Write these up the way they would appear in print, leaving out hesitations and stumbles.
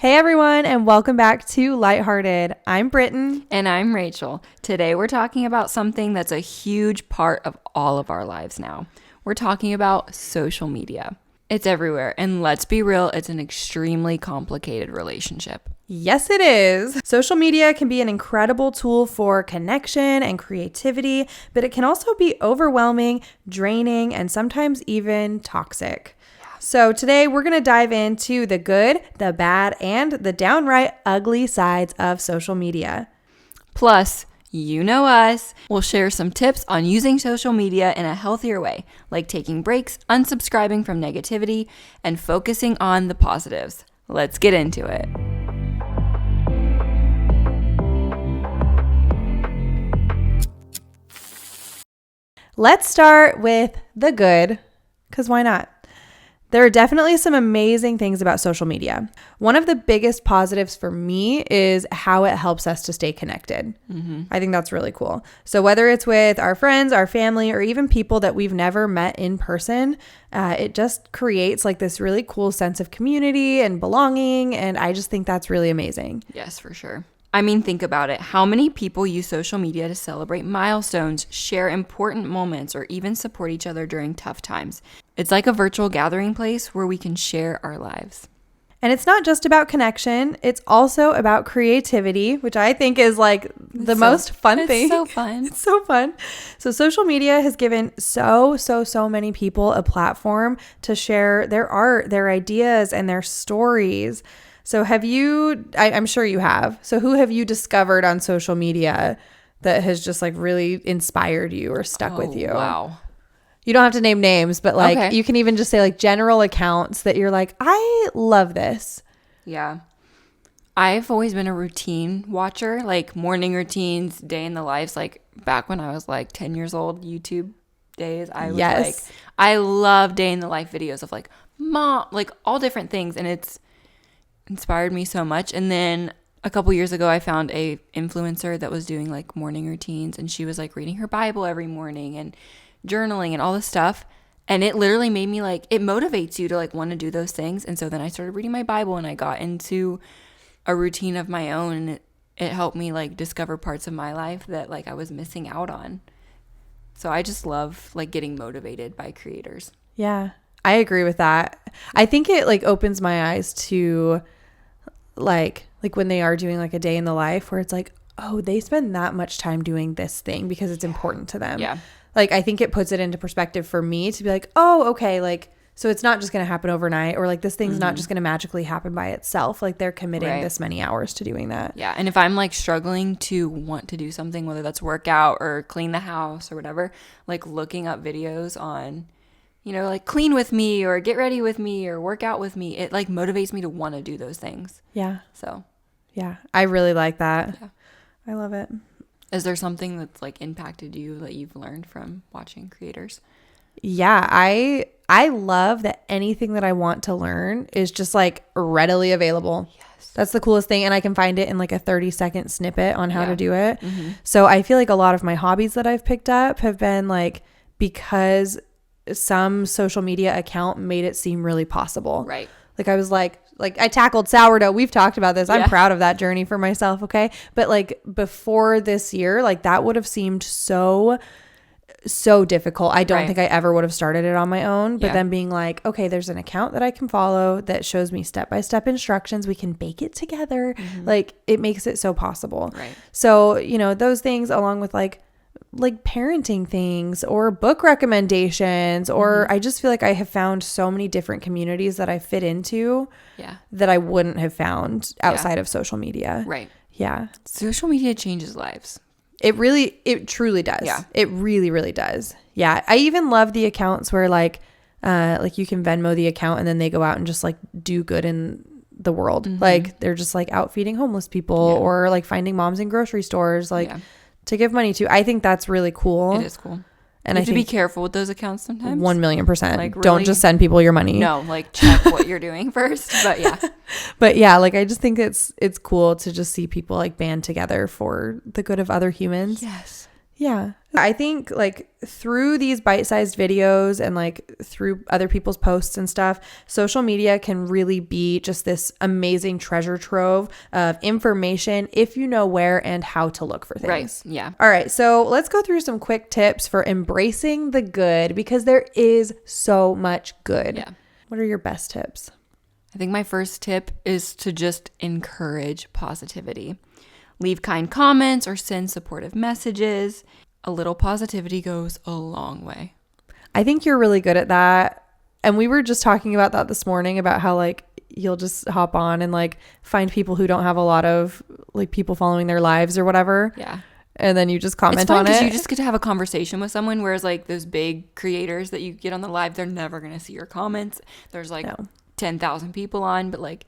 Hey everyone, and welcome back to LightHearted. I'm Britton. And I'm Rachel. Today we're talking about something that's a huge part of all of our lives now. We're talking about social media. It's everywhere, and let's be real, it's an extremely complicated relationship. Yes, it is. Social media can be an incredible tool for connection and creativity, but it can also be overwhelming, draining, and sometimes even toxic. So today we're going to dive into the good, the bad, and the downright ugly sides of social media. Plus, you know us, we'll share some tips on using social media in a healthier way, like taking breaks, unsubscribing from negativity, and focusing on the positives. Let's get into it. Let's start with the good, because why not? There are definitely some amazing things about social media. One of the biggest positives for me is how it helps us to stay connected. I think that's really cool. So whether it's with our friends, our family, or even people that we've never met in person, it just creates like this really cool sense of community and belonging. And I just think that's really amazing. Yes, for sure. I mean, think about it. How many people use social media to celebrate milestones, share important moments, or even support each other during tough times? It's like a virtual gathering place where we can share our lives. And it's not just about connection. It's also about creativity, which I think is like the most fun thing. It's so fun. It's so fun. So social media has given so many people a platform to share their art, their ideas, and their stories. So have you, I'm sure you have. So who have you discovered on social media that has just like really inspired you or stuck with you? Wow. You don't have to name names, but like Okay. you can even just say like general accounts that you're like, I love this. Yeah. I've always been a routine watcher, like morning routines, day in the lives. Like back when I was like 10 years old, YouTube days, I was like, I love day in the life videos of like mom, like all different things. And it's inspired me so much. And then a couple years ago, I found a influencer that was doing like morning routines, and she was like reading her Bible every morning and journaling and all this stuff. And it literally made me like, it motivates you to like want to do those things. And so then I started reading my Bible and I got into a routine of my own, and it helped me like discover parts of my life that like I was missing out on. So I just love like getting motivated by creators. Yeah, I agree with that. I think it like opens my eyes to like when they are doing like a day in the life where it's like, oh, they spend that much time doing this thing because it's important to them. Yeah. Like I think it puts it into perspective for me to be like, oh, okay, like so it's not just going to happen overnight, or like this thing's not just going to magically happen by itself. Like they're committing this many hours to doing that. Yeah. And if I'm like struggling to want to do something, whether that's work out or clean the house or whatever, like looking up videos on, you know, like clean with me or get ready with me or work out with me, it like motivates me to want to do those things. Yeah. So Yeah. I really like that. Yeah. I love it. Is there something that's like impacted you that you've learned from watching creators? Yeah, I love that anything that I want to learn is just like readily available. Yes. That's the coolest thing. And I can find it in like a 30-second snippet on how to do it. Mm-hmm. So I feel like a lot of my hobbies that I've picked up have been like because some social media account made it seem really possible. Right. Like I was like I tackled sourdough. We've talked about this. I'm proud of that journey for myself. Okay. But like before this year, like that would have seemed so difficult. I don't think I ever would have started it on my own. But then being like, okay, there's an account that I can follow that shows me step-by-step instructions. We can bake it together. Like it makes it so possible. Right. So, you know, those things along with like parenting things or book recommendations, or I just feel like I have found so many different communities that I fit into that I wouldn't have found outside of social media. Right. Yeah. Social media changes lives. It truly does. Yeah. It really, really does. Yeah. I even love the accounts where like you can Venmo the account and then they go out and just like do good in the world. Like they're just like out feeding homeless people or like finding moms in grocery stores, like to give money to. I think that's really cool. It is cool. And you I have to be careful with those accounts sometimes. 1,000,000%. Like, really, don't just send people your money. No, like check what you're doing first. But yeah. But yeah, like I just think it's cool to just see people like band together for the good of other humans. Yes. Yeah. I think like through these bite-sized videos and like through other people's posts and stuff, social media can really be just this amazing treasure trove of information if you know where and how to look for things. Right. Yeah. All right. So let's go through some quick tips for embracing the good, because there is so much good. Yeah. What are your best tips? I think my first tip is to just encourage positivity. Leave kind comments or send supportive messages. A little positivity goes a long way. I think you're really good at that. And we were just talking about that this morning, about how like you'll just hop on and like find people who don't have a lot of like people following their lives or whatever. Yeah. And then you just comment it's fun on it. Because you just get to have a conversation with someone, whereas like those big creators that you get on the live, they're never going to see your comments. There's like 10,000 people on, but like,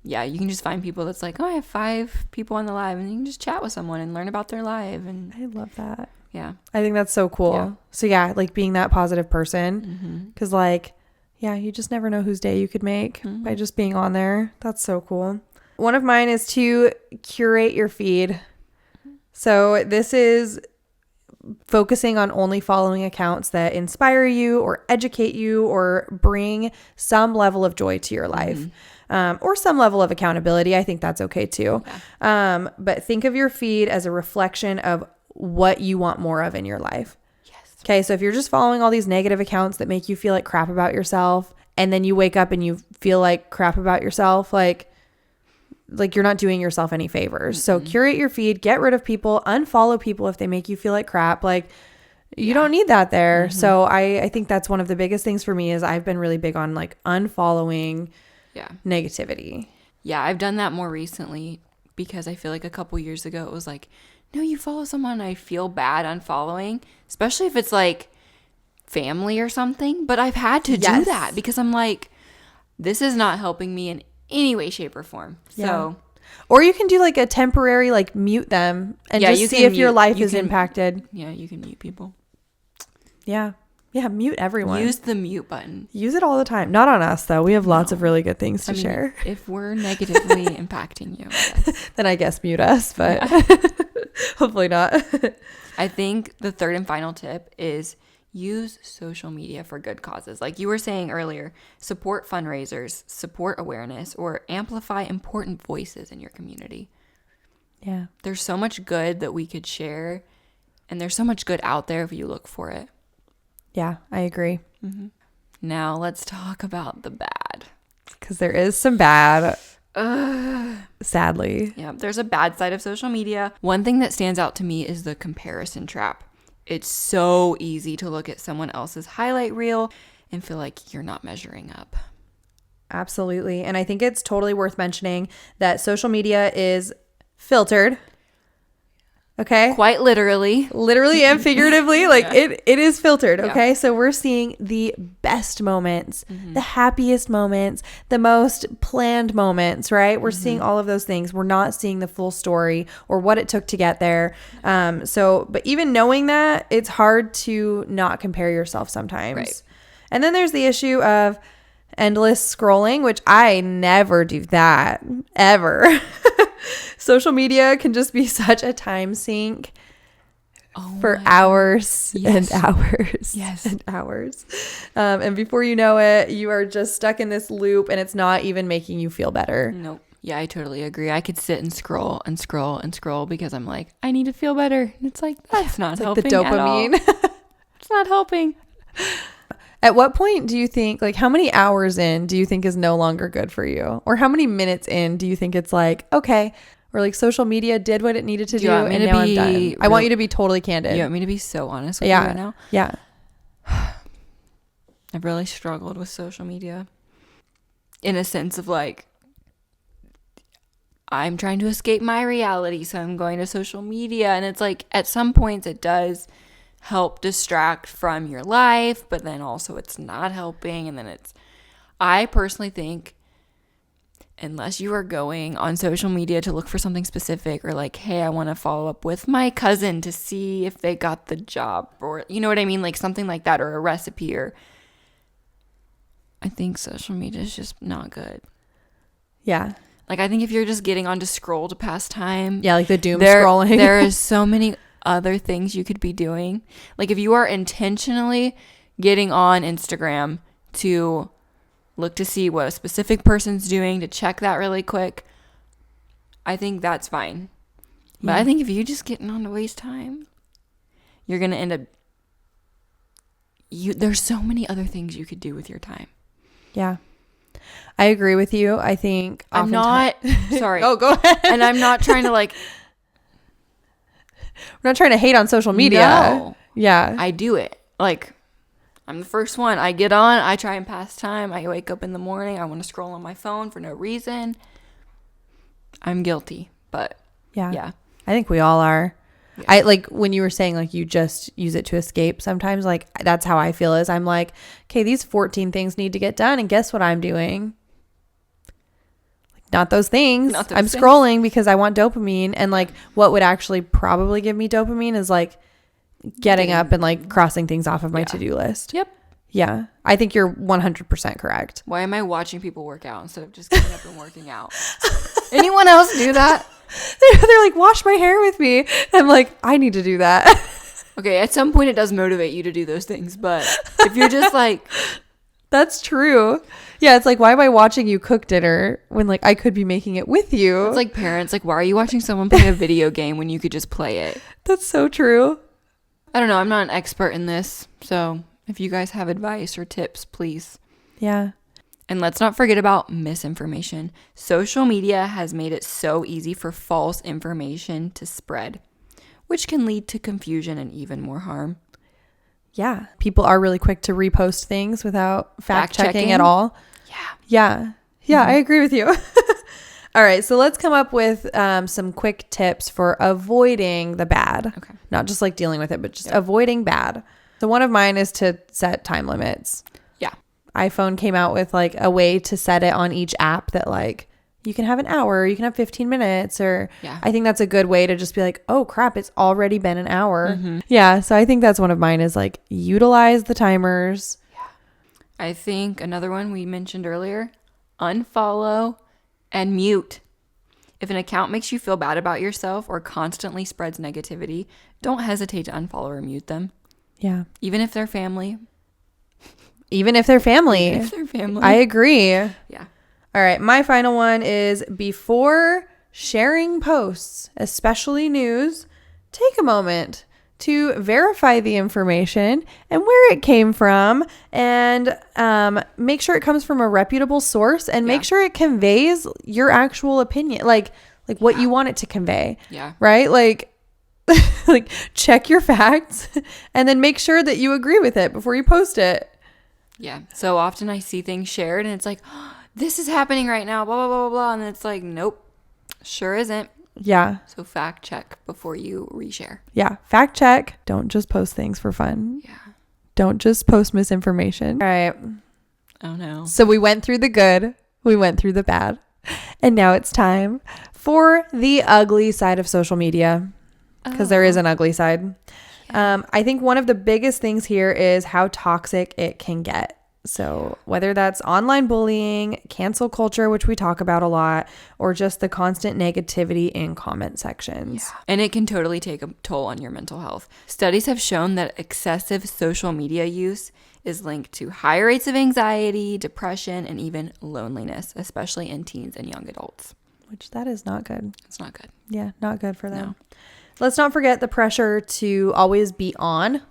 yeah, you can just find people that's like, oh, I have 5 people on the live, and you can just chat with someone and learn about their life. And I love that. Yeah. I think that's so cool. Yeah. So yeah, like being that positive person, because like, yeah, you just never know whose day you could make by just being on there. That's so cool. One of mine is to curate your feed. So this is focusing on only following accounts that inspire you or educate you or bring some level of joy to your life. Or some level of accountability. I think that's okay too. Yeah. But think of your feed as a reflection of what you want more of in your life. Yes. Okay. So if you're just following all these negative accounts that make you feel like crap about yourself, and then you wake up and you feel like crap about yourself, like you're not doing yourself any favors. So curate your feed, get rid of people, unfollow people if they make you feel like crap. Like you don't need that there. So I think that's one of the biggest things for me is I've been really big on like unfollowing negativity. Yeah, I've done that more recently because I feel like a couple years ago it was like, no, you follow someone, I feel bad unfollowing, especially if it's like family or something. But I've had to do that because I'm like, this is not helping me in any way, shape, or form. So, or you can do like a temporary like mute them and just see if your life is impacted. Yeah, you can mute people. Yeah. Yeah, mute everyone. Use the mute button. Use it all the time. Not on us, though. We have lots of really good things to share. If we're negatively impacting you, then I guess mute us, but hopefully not. I think the third and final tip is use social media for good causes. Like you were saying earlier, support fundraisers, support awareness, or amplify important voices in your community. Yeah. There's so much good that we could share, and there's so much good out there if you look for it. Yeah, I agree. Now let's talk about the bad. Because there is some bad, sadly. Yeah, there's a bad side of social media. One thing that stands out to me is the comparison trap. It's so easy to look at someone else's highlight reel and feel like you're not measuring up. Absolutely. And I think it's totally worth mentioning that social media is filtered. Okay. Quite literally. Literally and figuratively. Like it is filtered. Okay. So we're seeing the best moments, the happiest moments, the most planned moments, right? We're seeing all of those things. We're not seeing the full story or what it took to get there. But even knowing that, it's hard to not compare yourself sometimes. Right. And then there's the issue of endless scrolling, which I never do that ever. Social media can just be such a time sink for hours and hours and hours. And before you know it, you are just stuck in this loop and it's not even making you feel better. Nope. Yeah, I totally agree. I could sit and scroll and scroll and scroll because I'm like, I need to feel better. And it's like, that's not helping like the dopamine. At all. It's not helping. At what point do you think, like, how many hours in do you think is no longer good for you? Or how many minutes in do you think it's like, okay, or like social media did what it needed to do and now I'm done? I want you to be totally candid. You want me to be so honest with you right now? Yeah. I've really struggled with social media in a sense of like, I'm trying to escape my reality, so I'm going to social media. And it's like, at some points it does help distract from your life, but then also it's not helping. And then I personally think, unless you are going on social media to look for something specific or like, hey, I want to follow up with my cousin to see if they got the job, or you know what I mean? Like something like that, or a recipe, or I think social media is just not good. Yeah. Like I think if you're just getting on to scroll to pass time. Yeah, like the doom scrolling. There is so many other things you could be doing. Like if you are intentionally getting on Instagram to look to see what a specific person's doing, to check that really quick, I think that's fine. But I think if you're just getting on to waste time, you're going to end up... There's so many other things you could do with your time. Yeah. I agree with you. I think I'm not... Sorry. Oh, go ahead. And I'm not trying to like... We're not trying to hate on social media. No. Yeah. I do it. Like, I'm the first one. I get on. I try and pass time. I wake up in the morning. I want to scroll on my phone for no reason. I'm guilty. But, yeah. I think we all are. Yeah. I like when you were saying like you just use it to escape sometimes, like that's how I feel is I'm like, okay, these 14 things need to get done. And guess what I'm doing? Not those things. I'm scrolling because I want dopamine. And like what would actually probably give me dopamine is like getting up and like crossing things off of my to-do list. Yep. Yeah. I think you're 100% correct. Why am I watching people work out instead of just getting up and working out? Anyone else do that? They're like, wash my hair with me. I'm like, I need to do that. Okay, at some point it does motivate you to do those things, but if you're just like... That's true. Yeah, it's like, why am I watching you cook dinner when like I could be making it with you? It's like parents, like, why are you watching someone play a video game when you could just play it? That's so true. I don't know. I'm not an expert in this, so if you guys have advice or tips, please. Yeah. And let's not forget about misinformation. Social media has made it so easy for false information to spread, which can lead to confusion and even more harm. Yeah. People are really quick to repost things without fact checking at all. Yeah. I agree with you. All right. So let's come up with some quick tips for avoiding the bad. Okay. Not just like dealing with it, but just avoiding bad. So one of mine is to set time limits. iPhone came out with like a way to set it on each app that like you can have an hour, or you can have 15 minutes, or I think that's a good way to just be like, oh crap, it's already been an hour. Mm-hmm. Yeah. So I think that's one of mine is like utilize the timers. Yeah. I think another one we mentioned earlier, unfollow and mute. If an account makes you feel bad about yourself or constantly spreads negativity, don't hesitate to unfollow or mute them. Yeah. Even if they're family. Even if they're family. I agree. Yeah. All right. My final one is before sharing posts, especially news, take a moment to verify the information and where it came from, and make sure it comes from a reputable source, and make sure it conveys your actual opinion, like what you want it to convey. Yeah. Right? Like like check your facts and then make sure that you agree with it before you post it. Yeah. So often I see things shared and it's like, oh, this is happening right now, blah, blah, blah, blah. And it's like, nope, sure isn't. Yeah. So fact check before you reshare. Yeah. Fact check. Don't just post things for fun. Yeah. Don't just post misinformation. All right. Oh, no. So we went through the good. We went through the bad. And now it's time for the ugly side of social media. Because there is an ugly side. I think one of the biggest things here is how toxic it can get. So whether that's online bullying, cancel culture, which we talk about a lot, or just the constant negativity in comment sections. Yeah. And it can totally take a toll on your mental health. Studies have shown that excessive social media use is linked to higher rates of anxiety, depression, and even loneliness, especially in teens and young adults. Which that is not good. It's not good. Yeah, not good for them. No. Let's not forget the pressure to always be on,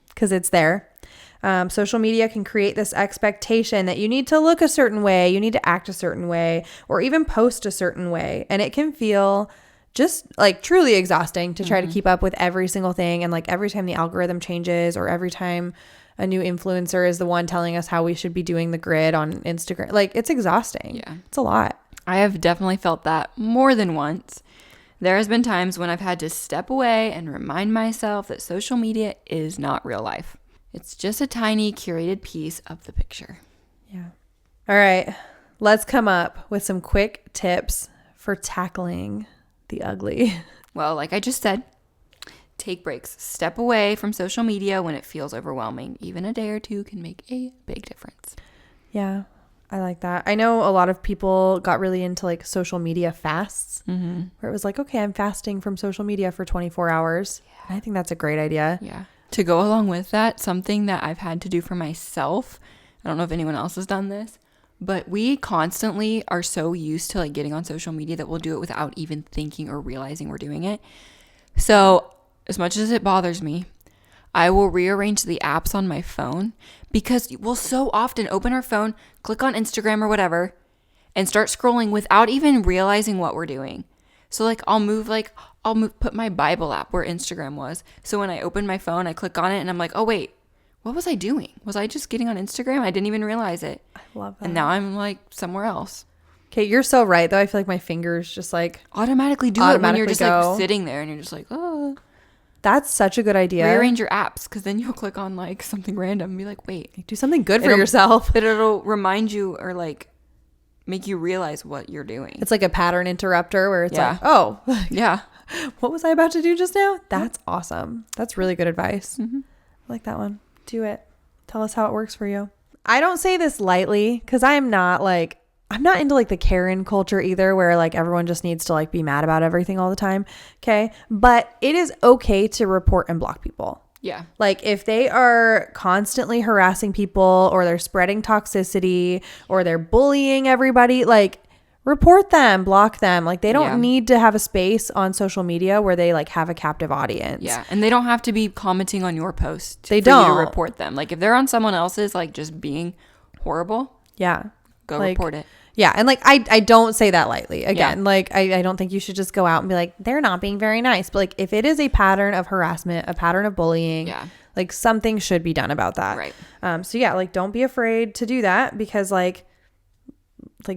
because it's there. Social media can create this expectation that you need to look a certain way, you need to act a certain way, or even post a certain way. And it can feel just like truly exhausting to try to keep up with every single thing. And like every time the algorithm changes, or every time a new influencer is the one telling us how we should be doing the grid on Instagram, like it's exhausting. Yeah. It's a lot. I have definitely felt that more than once. There has been times when I've had to step away and remind myself that social media is not real life. It's just a tiny curated piece of the picture. Yeah. All right. Let's come up with some quick tips for tackling the ugly. Well, like I just said, take breaks. Step away from social media when it feels overwhelming. Even a day or two can make a big difference. Yeah. I like that. I know a lot of people got really into like social media fasts, where it was like, okay, I'm fasting from social media for 24 hours. Yeah. I think that's a great idea. Yeah. To go along with that, something that I've had to do for myself, I don't know if anyone else has done this, but we constantly are so used to like getting on social media that we'll do it without even thinking or realizing we're doing it. So as much as it bothers me, I will rearrange the apps on my phone because we'll so often open our phone, click on Instagram or whatever, and start scrolling without even realizing what we're doing. So like put my Bible app where Instagram was. So when I open my phone, I click on it and I'm like, oh wait, what was I doing? Was I just getting on Instagram? I didn't even realize it. I love that. And now I'm like somewhere else. Okay, you're so right though. I feel like my fingers just like automatically do it when you're just like sitting there and you're just like, oh. That's such a good idea. Rearrange your apps because then you'll click on like something random and be like, wait. Do something good for yourself. But it'll remind you or like make you realize what you're doing. It's like a pattern interrupter where it's like, oh. Yeah. What was I about to do just now? That's awesome. That's really good advice. I like that one. Do it. Tell us how it works for you. I don't say this lightly because I'm not into like the Karen culture either where like everyone just needs to like be mad about everything all the time. Okay. But it is okay to report and block people. Yeah. Like if they are constantly harassing people or they're spreading toxicity or they're bullying everybody, like report them, block them. Like they don't need to have a space on social media where they like have a captive audience. Yeah. And they don't have to be commenting on your post for you to report them. Like if they're on someone else's, like just being horrible. Yeah. Go report it. Yeah. And like, I don't say that lightly. Again, like I don't think you should just go out and be like, they're not being very nice. But like if it is a pattern of harassment, a pattern of bullying, like something should be done about that. Right. So yeah, like don't be afraid to do that because like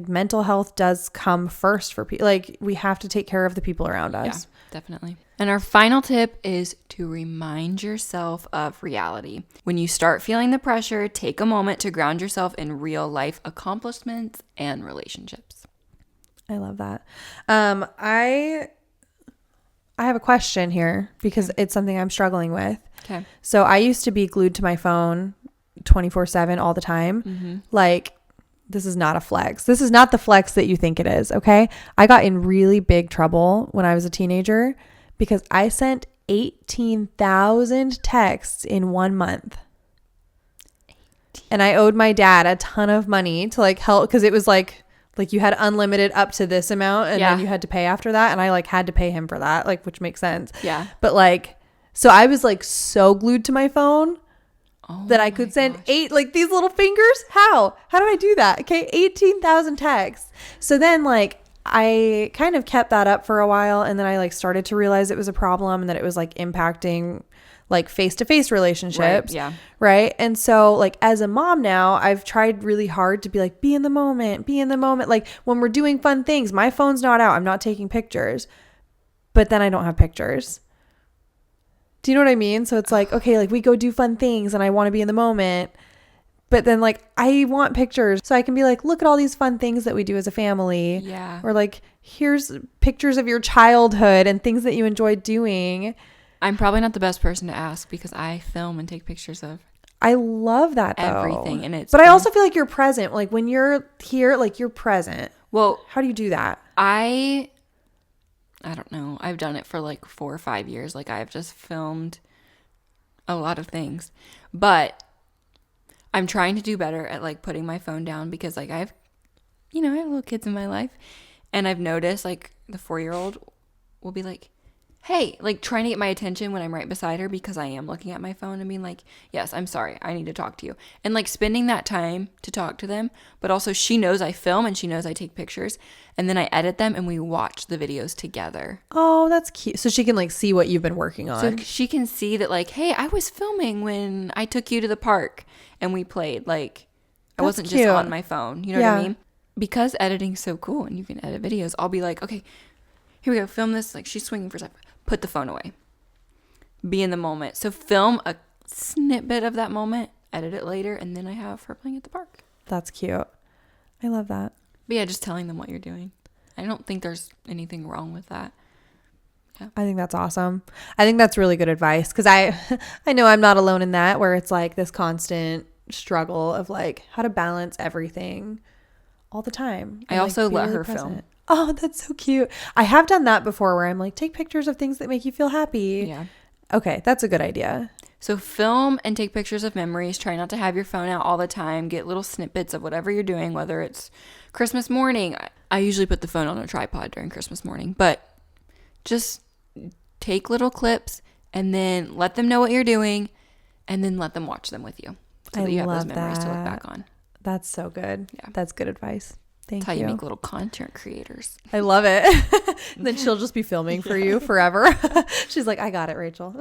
mental health does come first for people. Like we have to take care of the people around us. Yeah, definitely. And our final tip is to remind yourself of reality. When you start feeling the pressure, take a moment to ground yourself in real life accomplishments and relationships. I love that. I have a question here because it's something I'm struggling with. Okay. So I used to be glued to my phone 24/7 all the time. Like this is not a flex. This is not the flex that you think it is. Okay. I got in really big trouble when I was a teenager because I sent 18,000 texts in 1 month. And I owed my dad a ton of money to like help because it was like you had unlimited up to this amount and then you had to pay after that. And I like had to pay him for that, like, which makes sense. Yeah. But like, so I was like so glued to my phone that I could send these little fingers. How did I do that? Okay. 18,000 texts. So then like, I kind of kept that up for a while and then I like started to realize it was a problem and that it was like impacting like face-to-face relationships. Right, yeah. Right. And so like as a mom now, I've tried really hard to be like, be in the moment. Like when we're doing fun things, my phone's not out. I'm not taking pictures, but then I don't have pictures. Do you know what I mean? So it's like, okay, like we go do fun things and I want to be in the moment. But then like I want pictures so I can be like, look at all these fun things that we do as a family. Yeah. Or like, here's pictures of your childhood and things that you enjoyed doing. I'm probably not the best person to ask because I film and take pictures of I love that though. Everything. And but I also feel like you're present. Like when you're here, like you're present. Well, how do you do that? I don't know. I've done it for like 4 or 5 years. Like I've just filmed a lot of things, but I'm trying to do better at like putting my phone down because like I have little kids in my life and I've noticed like the 4-year-old will be like, hey, like trying to get my attention when I'm right beside her because I am looking at my phone and being like, yes, I'm sorry, I need to talk to you. And like spending that time to talk to them, but also she knows I film and she knows I take pictures and then I edit them and we watch the videos together. Oh, that's cute. So she can like see what you've been working on. So she can see that like, hey, I was filming when I took you to the park and we played. Like I wasn't just on my phone. You know what I mean? Because editing's so cool and you can edit videos, I'll be like, okay, here we go, film this. Like she's swinging for a second. Put the phone away. Be in the moment. So film a snippet of that moment, edit it later, and then I have her playing at the park. That's cute. I love that. But yeah, just telling them what you're doing. I don't think there's anything wrong with that. Yeah. I think that's awesome. I think that's really good advice because I know I'm not alone in that where it's like this constant struggle of like how to balance everything. all the time. I also let her film. Oh, that's so cute. I have done that before where I'm like, take pictures of things that make you feel happy. Yeah. Okay, that's a good idea. So film and take pictures of memories. Try not to have your phone out all the time. Get little snippets of whatever you're doing, whether it's Christmas morning. I usually put the phone on a tripod during Christmas morning, but just take little clips and then let them know what you're doing and then let them watch them with you so that you have those memories to look back on. That's so good. Yeah. That's good advice. Thank you. That's how you make little content creators. I love it. Then she'll just be filming for you forever. She's like, I got it, Rachel.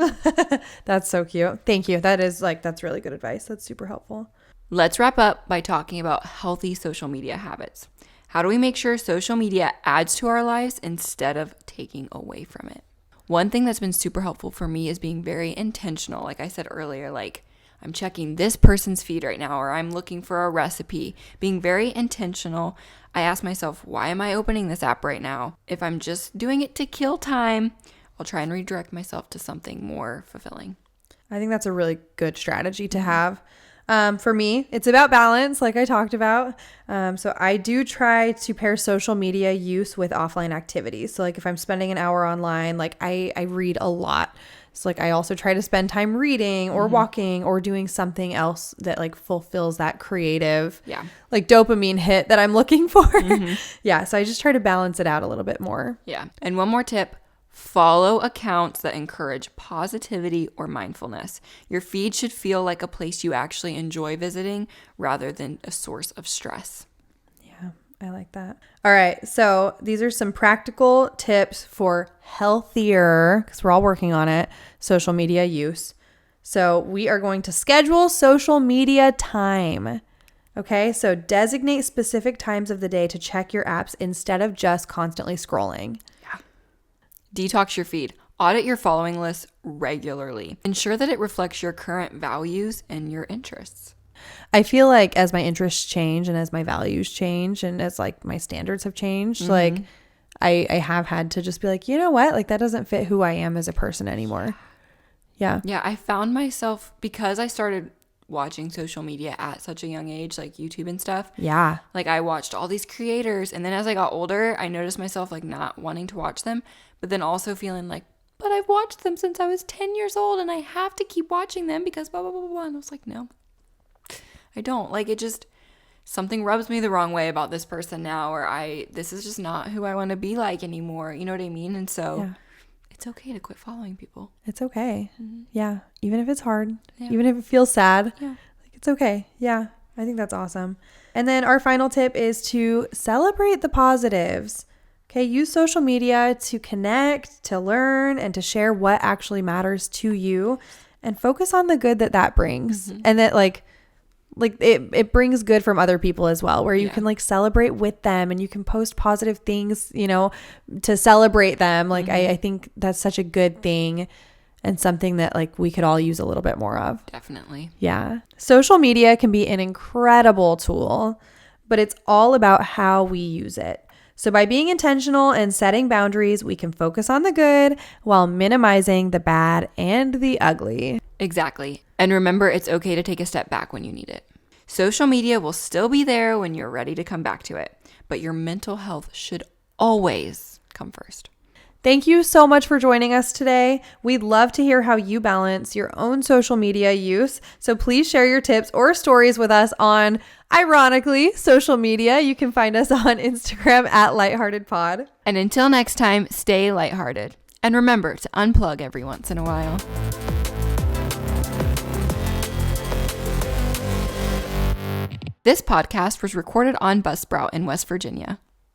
That's so cute. Thank you. That's really good advice. That's super helpful. Let's wrap up by talking about healthy social media habits. How do we make sure social media adds to our lives instead of taking away from it? One thing that's been super helpful for me is being very intentional. Like I said earlier, like I'm checking this person's feed right now, or I'm looking for a recipe, being very intentional. I ask myself, why am I opening this app right now? If I'm just doing it to kill time, I'll try and redirect myself to something more fulfilling. I think that's a really good strategy to have. For me, it's about balance, like I talked about. So I do try to pair social media use with offline activities. So like if I'm spending an hour online, like I read a lot. So like I also try to spend time reading or walking or doing something else that like fulfills that creative, like dopamine hit that I'm looking for. Yeah. So I just try to balance it out a little bit more. Yeah. And one more tip. Follow accounts that encourage positivity or mindfulness. Your feed should feel like a place you actually enjoy visiting rather than a source of stress. Yeah, I like that. All right, so these are some practical tips for healthier, because we're all working on it, social media use. So we are going to schedule social media time. Okay, so designate specific times of the day to check your apps instead of just constantly scrolling. Detox your feed. Audit your following list regularly. Ensure that it reflects your current values and your interests. I feel like as my interests change and as my values change and as like my standards have changed, like I have had to just be like, you know what? Like that doesn't fit who I am as a person anymore. Yeah. Yeah. I found myself, because I started watching social media at such a young age, like YouTube and stuff. Yeah. Like I watched all these creators, and then as I got older, I noticed myself like not wanting to watch them, but then also feeling like, but I've watched them since I was 10 years old and I have to keep watching them because blah, blah, blah, blah. And I was like, no, I don't. Like it just, something rubs me the wrong way about this person now, or this is just not who I want to be like anymore. You know what I mean? And so it's okay to quit following people. It's okay. Yeah. Even if it's hard, even if it feels sad, like it's okay. Yeah. I think that's awesome. And then our final tip is to celebrate the positives. Okay. Use social media to connect, to learn, and to share what actually matters to you, and focus on the good that brings. And that like it brings good from other people as well, where you can like celebrate with them and you can post positive things, you know, to celebrate them. Like I think that's such a good thing and something that like we could all use a little bit more of. Definitely. Yeah. Social media can be an incredible tool, but it's all about how we use it. So by being intentional and setting boundaries, we can focus on the good while minimizing the bad and the ugly. Exactly. And remember, it's okay to take a step back when you need it. Social media will still be there when you're ready to come back to it, but your mental health should always come first. Thank you so much for joining us today. We'd love to hear how you balance your own social media use. So please share your tips or stories with us on, ironically, social media. You can find us on Instagram at LightHeartedPod. And until next time, stay lighthearted. And remember to unplug every once in a while. This podcast was recorded on Buzzsprout in West Virginia.